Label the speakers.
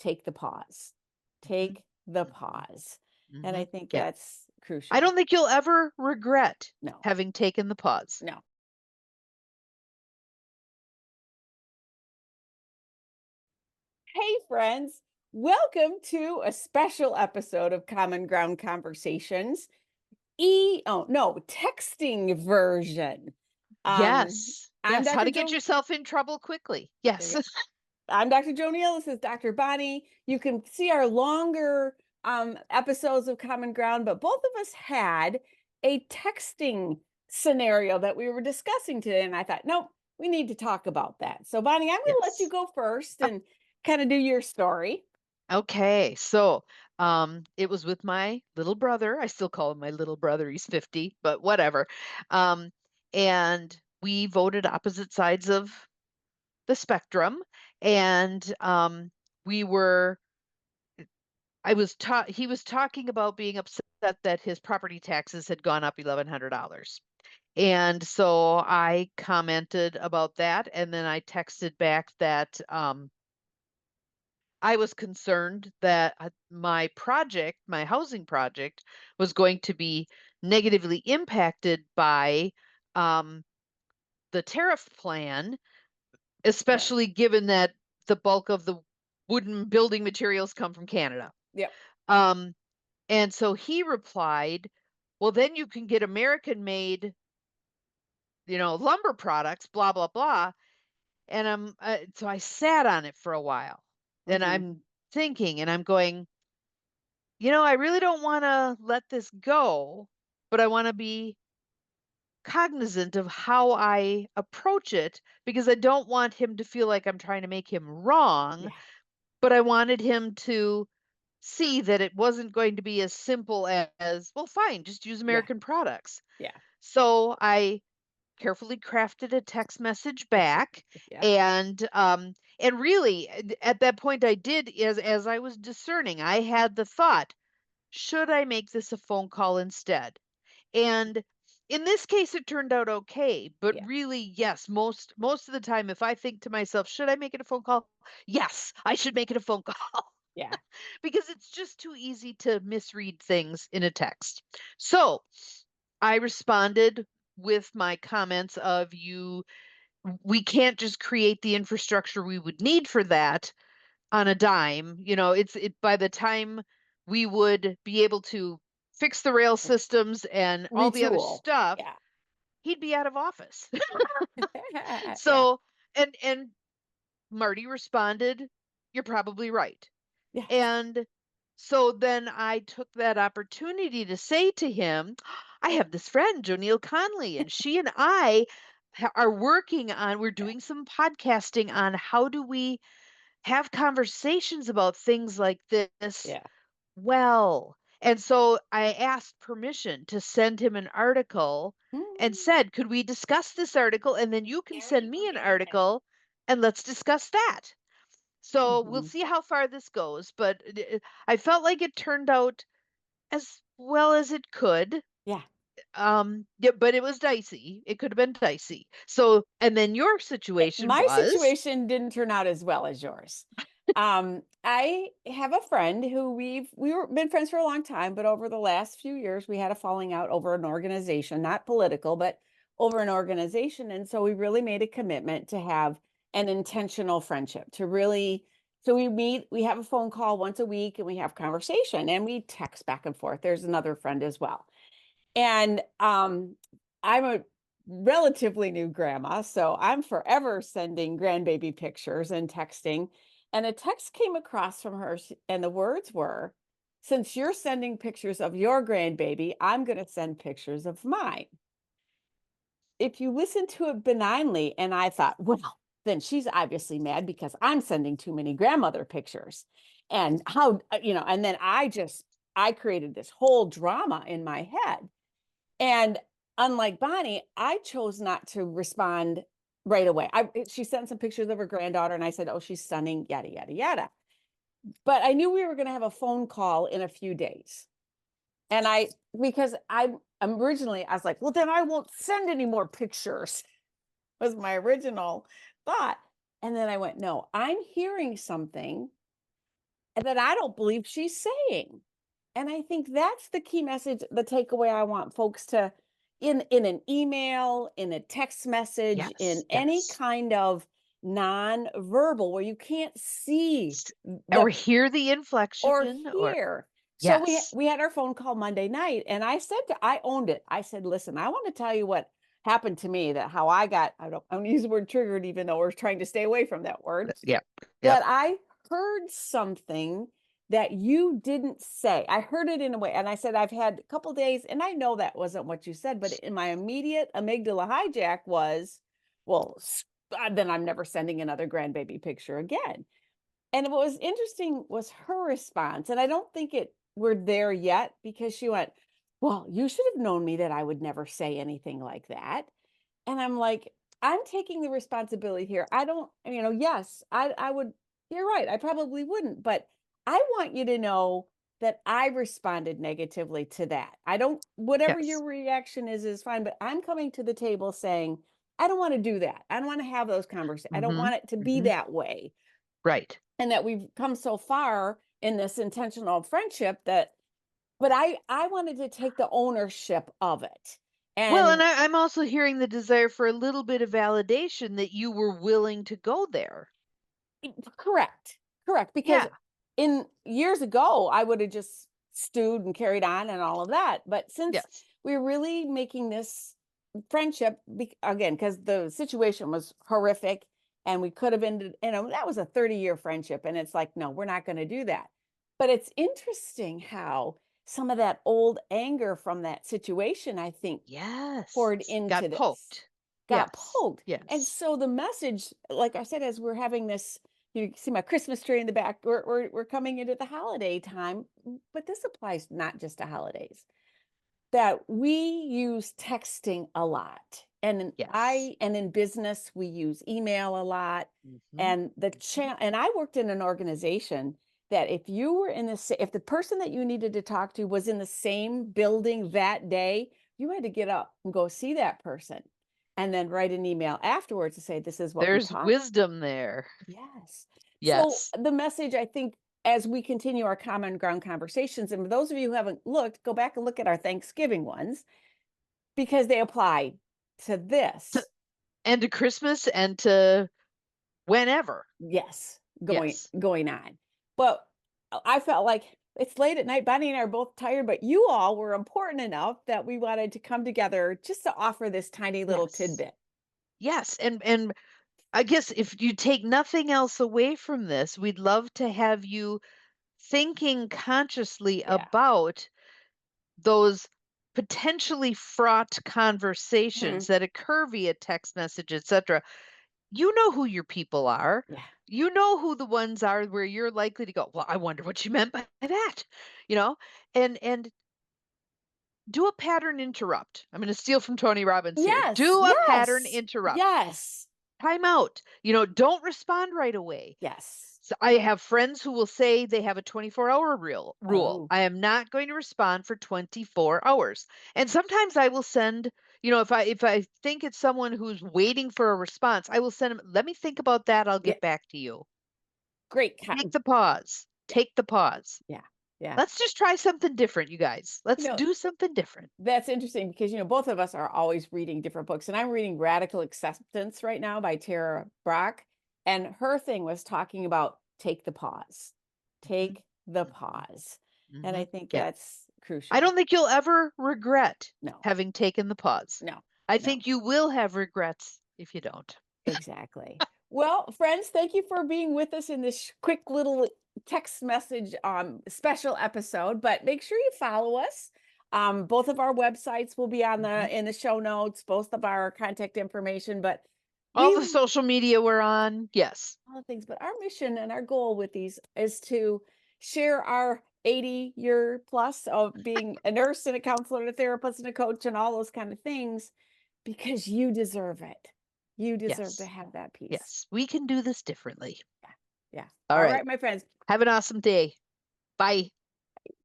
Speaker 1: take the pause. Take the pause. And I think
Speaker 2: Yeah.
Speaker 1: that's crucial.
Speaker 2: I don't think you'll ever regret
Speaker 1: No,
Speaker 2: having taken the pause.
Speaker 1: no. Hey, friends. Welcome to a special episode of Common Ground Conversations. Texting version.
Speaker 2: Yes.
Speaker 1: I'm
Speaker 2: Yes. How
Speaker 1: Dr.
Speaker 2: to get yourself in trouble quickly. Yes.
Speaker 1: I'm Dr. JoNeil. This is Dr. Bonnie. You can see our longer episodes of Common Ground, but both of us had a texting scenario that we were discussing today. And I thought, nope, we need to talk about that. So, Bonnie, I'm going to let you
Speaker 2: Yes.
Speaker 1: go first and kind of do your story.
Speaker 2: Okay. So, it was with my little brother. I still call him my little brother. He's 50, but whatever. Um, and we voted opposite sides of the spectrum. And we were he was talking about being upset that his property taxes had gone up $1,100. And so I commented about that, and then I texted back that I was concerned that my housing project, was going to be negatively impacted by um, the tariff plan,
Speaker 1: Right.
Speaker 2: especially given that the bulk of the wooden building materials come from Canada.
Speaker 1: Yep.
Speaker 2: Um, and so he replied, well, then you can get American made, lumber products, blah, blah, blah. And so I sat on it for a while. And
Speaker 1: Mm-hmm.
Speaker 2: I'm thinking and I'm going, I really don't want to let this go, but I want to be cognizant of how I approach it because I don't want him to feel like I'm trying to make him wrong,
Speaker 1: Yeah.
Speaker 2: but I wanted him to see that it wasn't going to be as simple as, well, fine, just use
Speaker 1: Yeah.
Speaker 2: American products.
Speaker 1: Yeah.
Speaker 2: So I carefully crafted a text message back,
Speaker 1: Yeah.
Speaker 2: and really at that point I did, as I was discerning, I had the thought, should I make this a phone call instead? And in this case it turned out okay, but
Speaker 1: Yeah.
Speaker 2: really, yes, most of the time if I think to myself, should I make it a phone call? Yes, I should make it a phone call.
Speaker 1: Yeah.
Speaker 2: Because it's just too easy to misread things in a text. So I responded with my comments of, we can't just create the infrastructure we would need for that on a dime. By the time we would be able to fix the rail systems and all the other
Speaker 1: Retool.
Speaker 2: stuff,
Speaker 1: Yeah.
Speaker 2: he'd be out of office.
Speaker 1: Yeah.
Speaker 2: So, and Marty responded, you're probably right.
Speaker 1: Yes.
Speaker 2: And so then I took that opportunity to say to him, I have this friend, JoNeil Conley, and she and I we're
Speaker 1: Yeah.
Speaker 2: doing some podcasting on how do we have conversations about things like this
Speaker 1: Yeah.
Speaker 2: well. And so I asked permission to send him an article and
Speaker 1: Mm.
Speaker 2: said, could we discuss this article? And then you can send me an article and let's discuss that. So we'll
Speaker 1: Mhm.
Speaker 2: see how far this goes, but I felt like it turned out as well as it could.
Speaker 1: Yeah.
Speaker 2: Yeah, but it was dicey. It could have been dicey. So, and then your situation
Speaker 1: My
Speaker 2: was,
Speaker 1: situation didn't turn out as well as yours. I have a friend who we were been friends for a long time, but over the last few years we had a falling out over an organization, not political, but over an organization. And so we really made a commitment to have an intentional friendship, to really, so we meet, we have a phone call once a week and we have conversation and we text back and forth. There's another friend as well. And I'm a relatively new grandma, so I'm forever sending grandbaby pictures and texting. And a text came across from her, and the words were, since you're sending pictures of your grandbaby, I'm going to send pictures of mine. If you listen to it benignly, and I thought, well, then she's obviously mad because I'm sending too many grandmother pictures. And how, and then I created this whole drama in my head. And unlike Bonnie, I chose not to respond right away. She sent some pictures of her granddaughter, and I said, "Oh, she's stunning, yada yada yada." But I knew we were going to have a phone call in a few days, and because I'm originally I was like, "Well, then I won't send any more pictures." Was my original thought, and then I went, "No, I'm hearing something that I don't believe she's saying. And I think that's the key message, the takeaway I want folks to in an email, in a text message, in
Speaker 2: Yes,
Speaker 1: any
Speaker 2: yes.
Speaker 1: kind of non-verbal where you can't see
Speaker 2: Or
Speaker 1: the
Speaker 2: hear the
Speaker 1: or
Speaker 2: inflection or
Speaker 1: hear. So
Speaker 2: yes.
Speaker 1: we had our phone call Monday night, and I owned it. I said, "Listen, I want to tell you what happened to me. That how I don't use the word triggered, even though we're trying to stay away from that word.
Speaker 2: Yep. Yep.
Speaker 1: That I heard something that you didn't say. I heard it in a way, and I said I've had a couple days, and I know that wasn't what you said, but in my immediate amygdala hijack was, well, then I'm never sending another grandbaby picture again. And what was interesting was her response, and I don't think we're there yet because she went, "Well, you should have known me that I would never say anything like that." And I'm like, "I'm taking the responsibility here. I don't, yes, I would, you're right. I probably wouldn't, but I want you to know that I responded negatively to that. I don't, whatever
Speaker 2: Yes.
Speaker 1: your reaction is fine, but I'm coming to the table saying, I don't want to do that. I don't want to have those conversations. I don't
Speaker 2: Mm-hmm.
Speaker 1: want it to be
Speaker 2: Mm-hmm.
Speaker 1: that way."
Speaker 2: Right.
Speaker 1: And that we've come so far in this intentional friendship that, but I wanted to take the ownership of it.
Speaker 2: Well, and
Speaker 1: And
Speaker 2: I'm also hearing the desire for a little bit of validation that you were willing to go there.
Speaker 1: correct, correct, because
Speaker 2: Yeah.
Speaker 1: in years ago I would have just stewed and carried on and all of that, but since
Speaker 2: Yes.
Speaker 1: we're really making this friendship again, because the situation was horrific and we could have ended, that was a 30-year friendship, and it's like, no, we're not going to do that. But it's interesting how some of that old anger from that situation, I think,
Speaker 2: Yes.
Speaker 1: poured into
Speaker 2: Got
Speaker 1: this,
Speaker 2: poked.
Speaker 1: got
Speaker 2: Yes.
Speaker 1: poked. And
Speaker 2: Yes.
Speaker 1: so the message, like I said, as we're having this, you see my Christmas tree in the back, we're coming into the holiday time, but this applies not just to holidays, that we use texting a lot.
Speaker 2: Yes.
Speaker 1: And in business, we use email a lot.
Speaker 2: Mm-hmm.
Speaker 1: And and I worked in an organization that if you were if the person that you needed to talk to was in the same building that day, you had to get up and go see that person and then write an email afterwards to say, this is what we
Speaker 2: There's
Speaker 1: talked.
Speaker 2: wisdom there.
Speaker 1: Yes. So
Speaker 2: Yes.
Speaker 1: the message, I think, as we continue our common ground conversations, and for those of you who haven't looked, go back and look at our Thanksgiving ones because they apply to
Speaker 2: To,
Speaker 1: this.
Speaker 2: and to Christmas and to whenever.
Speaker 1: Yes,
Speaker 2: Yes.
Speaker 1: going on. But I felt like it's late at night. Bonnie and I are both tired, but you all were important enough that we wanted to come together just to offer this tiny little
Speaker 2: Yes.
Speaker 1: tidbit.
Speaker 2: Yes. And I guess if you take nothing else away from this, we'd love to have you thinking consciously
Speaker 1: Yeah.
Speaker 2: about those potentially fraught
Speaker 1: Hmm.
Speaker 2: conversations that occur via text message, etc. You know who your people are.
Speaker 1: Yeah.
Speaker 2: You know who the ones are where you're likely to go, well, I wonder what you meant by that, you know? And do a pattern interrupt. I'm going to steal from Tony Robbins here.
Speaker 1: Yes.
Speaker 2: Do a pattern
Speaker 1: Yes.
Speaker 2: interrupt.
Speaker 1: Yes.
Speaker 2: Time out. Don't respond right away.
Speaker 1: Yes.
Speaker 2: So I have friends who will say they have a 24-hour rule.
Speaker 1: Oh,
Speaker 2: I am not going to respond for 24 hours. And sometimes I will send, if I think it's someone who's waiting for a response, I will send them, let me think about that. I'll
Speaker 1: yeah.
Speaker 2: get back to you.
Speaker 1: Great.
Speaker 2: Take the pause.
Speaker 1: Yeah.
Speaker 2: Take the pause.
Speaker 1: Yeah. Yeah.
Speaker 2: Let's just try something different, you guys.
Speaker 1: You
Speaker 2: Let's
Speaker 1: know,
Speaker 2: do something different.
Speaker 1: that's interesting because, both of us are always reading different books. And I'm reading Radical Acceptance right now by Tara Brach. And her thing was talking about take the pause,
Speaker 2: Mhm,
Speaker 1: take the
Speaker 2: mhm,
Speaker 1: pause. And I
Speaker 2: mhm.
Speaker 1: think
Speaker 2: Yeah.
Speaker 1: that's
Speaker 2: I
Speaker 1: crucial.
Speaker 2: don't think you'll ever regret
Speaker 1: No,
Speaker 2: having taken the pause.
Speaker 1: no,
Speaker 2: I
Speaker 1: no,
Speaker 2: think you will have regrets if you don't.
Speaker 1: exactly. Well, friends, thank you for being with us in this quick little text message special episode. But make sure you follow us. Both of our websites will be on
Speaker 2: Mhm.
Speaker 1: in the show notes, both of our contact information. But
Speaker 2: All
Speaker 1: we
Speaker 2: the social media we're on. Yes.
Speaker 1: all the things, but our mission and our goal with these is to share our 80-year plus of being a nurse and a counselor and a therapist and a coach and all those kind of things because you deserve it. You deserve to
Speaker 2: Yes.
Speaker 1: have that peace.
Speaker 2: Yes. We can do this differently.
Speaker 1: Yeah. Yeah.
Speaker 2: All
Speaker 1: All
Speaker 2: right.
Speaker 1: right, my friends.
Speaker 2: Have an awesome day. Bye.